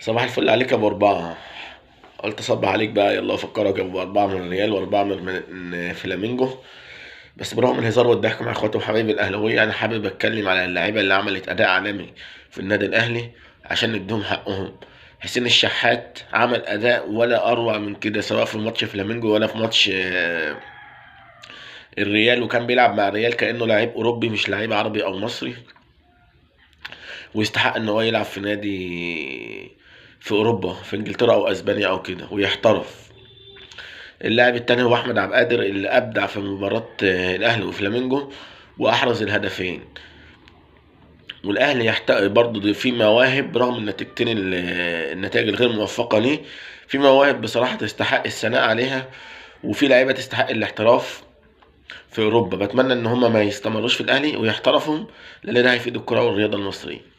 صباح الفل عليك يا ابو اربعه. قلت اصبح عليك بقى، يلا افكرك يا ابو اربعه من الريال واربعه من فلامينجو. بس برغم الهزار والضحك مع اخواتي وحبايبي الاهلاويه، انا حابب اتكلم على اللعيبه اللي عملت اداء عالمي في النادي الاهلي عشان نديهم حقهم. حسين الشحات عمل اداء ولا اروع من كده، سواء في ماتش فلامينجو ولا في ماتش الريال، وكان بيلعب مع الريال كانه لعيب اوروبي مش لعيب عربي او مصري، ويستحق ان هو يلعب في نادي في اوروبا، في انجلترا او اسبانيا او كده، ويحترف. اللاعب التاني هو احمد عبد القادر اللي ابدع في مباراة الاهلي وفلامينجو واحرز الهدفين. والاهلي برضه في مواهب رغم النتيجتين النتائج الغير موفقة ليه. في مواهب بصراحة تستحق الثناء عليها، وفي لعيبة تستحق الاحتراف في اوروبا. بتمنى ان هم ما يستمروش في الاهلي ويحترفوا، لان ده هيفيد الكرة والرياضة المصرية.